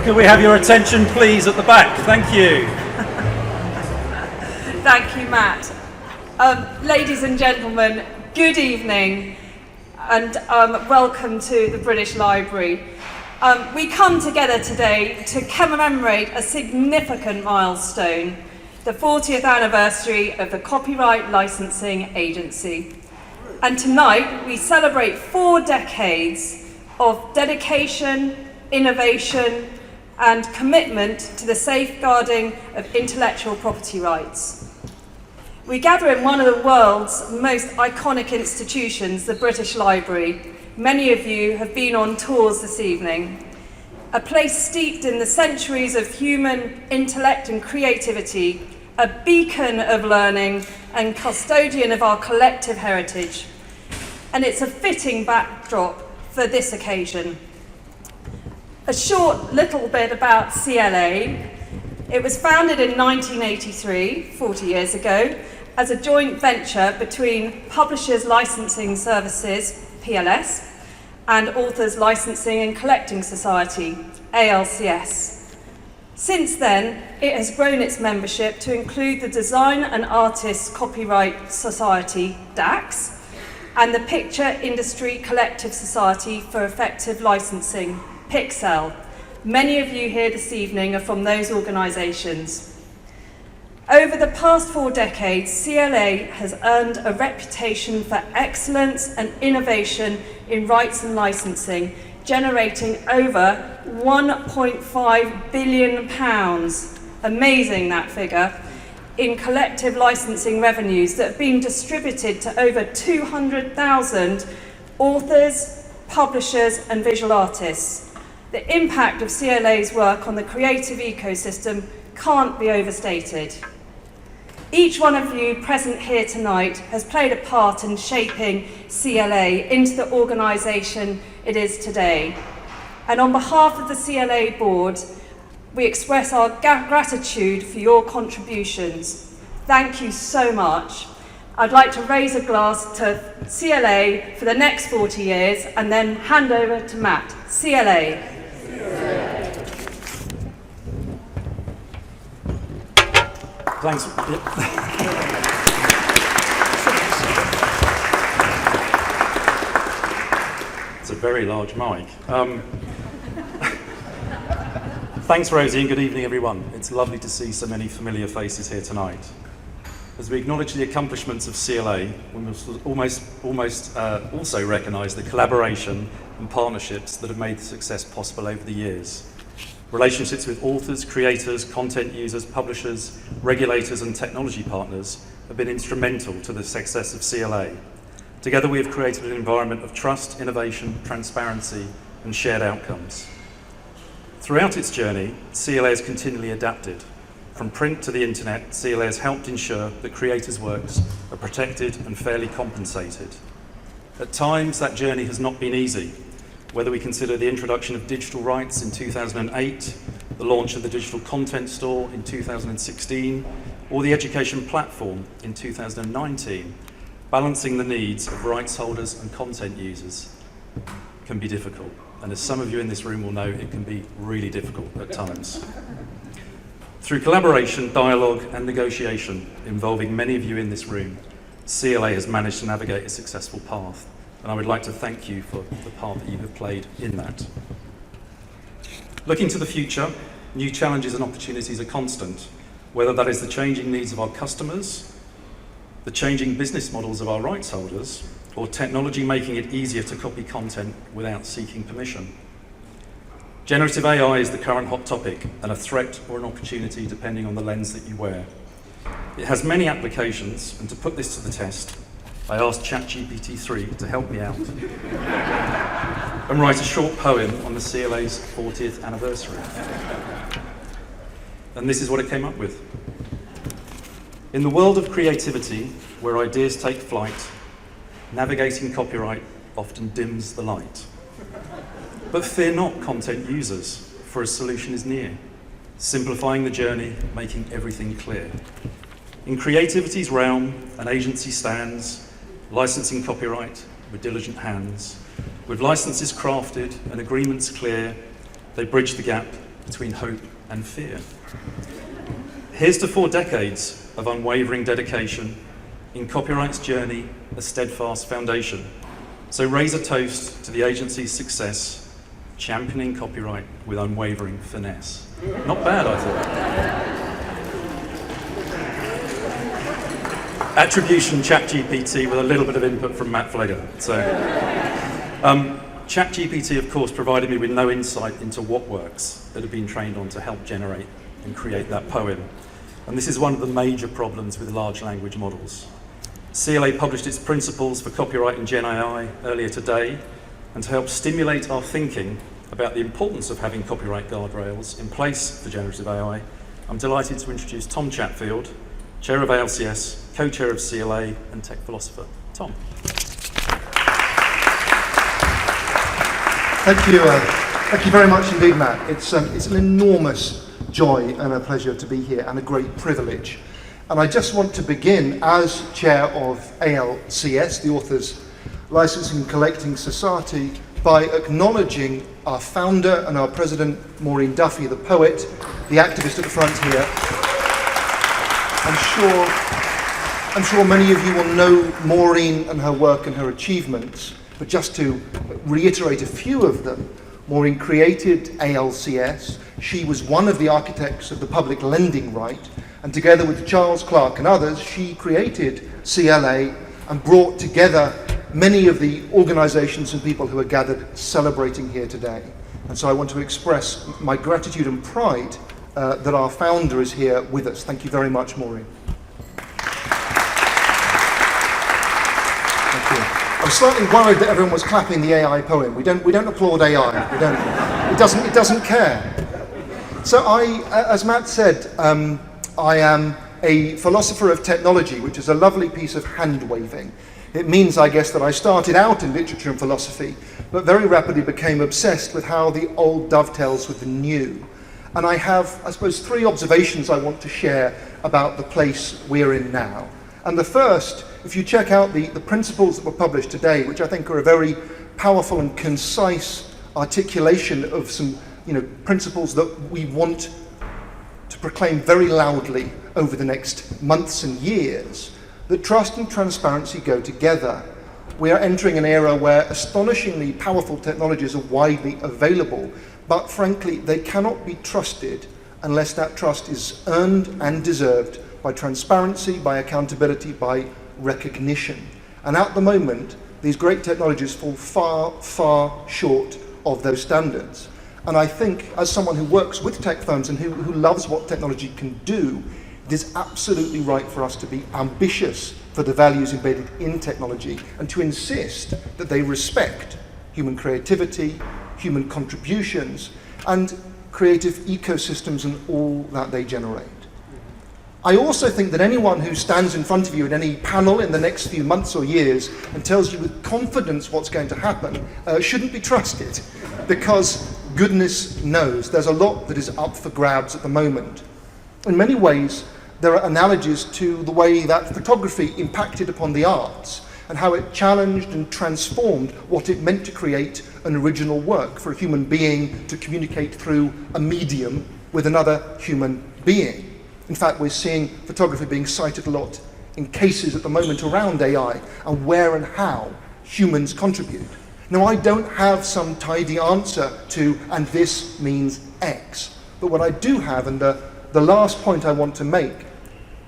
Can we have your attention, please, at the back? Thank you. Thank you, Matt. Ladies and gentlemen, good evening and welcome to the British Library. We come together today to commemorate a significant milestone, the 40th anniversary of the Copyright Licensing Agency. And tonight we celebrate 4 decades of dedication, innovation, and commitment to the safeguarding of intellectual property rights. We gather in one of the world's most iconic institutions, the British Library. Many of you have been on tours this evening. A place steeped in the centuries of human intellect and creativity, a beacon of learning and custodian of our collective heritage. And it's a fitting backdrop for this occasion. A short little bit about CLA. It was founded in 1983, 40 years ago, as a joint venture between Publishers Licensing Services, PLS, and Authors Licensing and Collecting Society, ALCS. Since then, it has grown its membership to include the Design and Artists Copyright Society, DACS, and the Picture Industry Collective Society for Effective Licensing, PICSEL. Many of you here this evening are from those organisations. Over the past 4 decades, CLA has earned a reputation for excellence and innovation in rights and licensing, generating over £1.5 billion, amazing that figure, in collective licensing revenues that have been distributed to over 200,000 authors, publishers and visual artists. The impact of CLA's work on the creative ecosystem can't be overstated. Each one of you present here tonight has played a part in shaping CLA into the organisation it is today. And on behalf of the CLA board, we express our gratitude for your contributions. Thank you so much. I'd like to raise a glass to CLA for the next 40 years and then hand over to Matt. CLA. Thanks. It's a very large mic. Thanks, Rosie, and good evening, everyone. It's lovely to see so many familiar faces here tonight. As we acknowledge the accomplishments of CLA, we must also recognise the collaboration and partnerships that have made the success possible over the years. Relationships with authors, creators, content users, publishers, regulators and technology partners have been instrumental to the success of CLA. Together we have created an environment of trust, innovation, transparency and shared outcomes. Throughout its journey, CLA has continually adapted. From print to the internet, CLA has helped ensure that creators' works are protected and fairly compensated. At times that journey has not been easy. Whether we consider the introduction of digital rights in 2008, the launch of the Digital Content Store in 2016, or the Education Platform in 2019, balancing the needs of rights holders and content users can be difficult. And as some of you in this room will know, it can be really difficult at times. Through collaboration, dialogue and negotiation involving many of you in this room, CLA has managed to navigate a successful path. And I would like to thank you for the part that you have played in that. Looking to the future, new challenges and opportunities are constant, whether that is the changing needs of our customers, the changing business models of our rights holders, or technology making it easier to copy content without seeking permission. Generative AI is the current hot topic and a threat or an opportunity depending on the lens that you wear. It has many applications, and to put this to the test, I asked ChatGPT-3 to help me out and write a short poem on the CLA's 40th anniversary. And this is what it came up with. In the world of creativity, where ideas take flight, navigating copyright often dims the light. But fear not, content users, for a solution is near, simplifying the journey, making everything clear. In creativity's realm, an agency stands, licensing copyright with diligent hands. With licenses crafted and agreements clear, they bridge the gap between hope and fear. Here's to 4 decades of unwavering dedication, in copyright's journey a steadfast foundation. So raise a toast to the agency's success, championing copyright with unwavering finesse. Not bad, I thought. Attribution ChatGPT with a little bit of input from Mat Pfleger. So, ChatGPT, of course, provided me with no insight into what works that had been trained on to help generate and create that poem. And this is one of the major problems with large language models. CLA published its principles for copyright and Gen AI earlier today, and to help stimulate our thinking about the importance of having copyright guardrails in place for generative AI, I'm delighted to introduce Tom Chatfield, Chair of ALCS, Co-Chair of CLA, and Tech Philosopher. Tom. Thank you very much indeed, Matt. It's an enormous joy and a pleasure to be here, and a great privilege. And I just want to begin as chair of ALCS, the Authors Licensing and Collecting Society, by acknowledging our founder and our president, Maureen Duffy, the poet, the activist at the front here. I'm sure many of you will know Maureen and her work and her achievements, but just to reiterate a few of them, Maureen created ALCS. She was one of the architects of the public lending right, and together with Charles Clark and others, she created CLA and brought together many of the organizations and people who are gathered celebrating here today. And so I want to express my gratitude and pride that our founder is here with us. Thank you very much, Maureen. Thank you. I'm slightly worried that everyone was clapping the AI poem. We don't applaud AI. It doesn't care. So as Matt said, I am a philosopher of technology, which is a lovely piece of hand-waving. It means, I guess, that I started out in literature and philosophy, but very rapidly became obsessed with how the old dovetails with the new. And I have, I suppose, 3 observations I want to share about the place we're in now. And the first, if you check out the principles that were published today, which I think are a very powerful and concise articulation of some principles that we want to proclaim very loudly over the next months and years, that trust and transparency go together. We are entering an era where astonishingly powerful technologies are widely available, but frankly, they cannot be trusted unless that trust is earned and deserved by transparency, by accountability, by recognition. And at the moment, these great technologies fall far, far short of those standards. And I think, as someone who works with tech firms and who loves what technology can do, it is absolutely right for us to be ambitious for the values embedded in technology and to insist that they respect human creativity, human contributions, and creative ecosystems and all that they generate. I also think that anyone who stands in front of you at any panel in the next few months or years and tells you with confidence what's going to happen shouldn't be trusted, because goodness knows there's a lot that is up for grabs at the moment. In many ways, there are analogies to the way that photography impacted upon the arts and how it challenged and transformed what it meant to create an original work for a human being to communicate through a medium with another human being. In fact, we're seeing photography being cited a lot in cases at the moment around AI and where and how humans contribute. Now, I don't have some tidy answer to, and this means X. But what I do have, and the last point I want to make,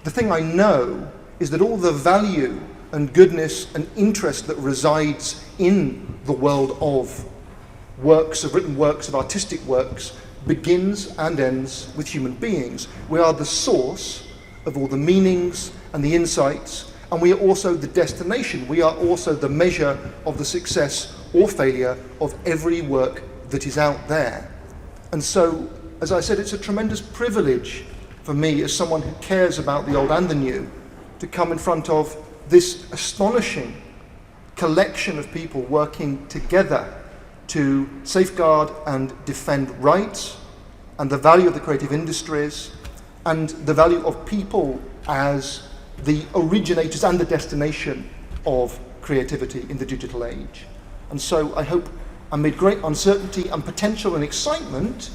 the thing I know is that all the value and goodness and interest that resides in the world of works, of written works, of artistic works, begins and ends with human beings. We are the source of all the meanings and the insights, and we are also the destination. We are also the measure of the success or failure of every work that is out there. And so, as I said, it's a tremendous privilege for me as someone who cares about the old and the new to come in front of this astonishing collection of people working together to safeguard and defend rights and the value of the creative industries and the value of people as the originators and the destination of creativity in the digital age. And so I hope, amid great uncertainty and potential and excitement,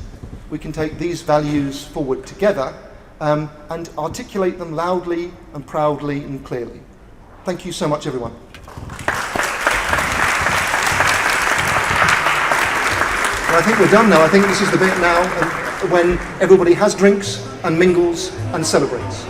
we can take these values forward together and articulate them loudly and proudly and clearly. Thank you so much, everyone. And I think we're done now. I think this is the bit now when everybody has drinks and mingles and celebrates.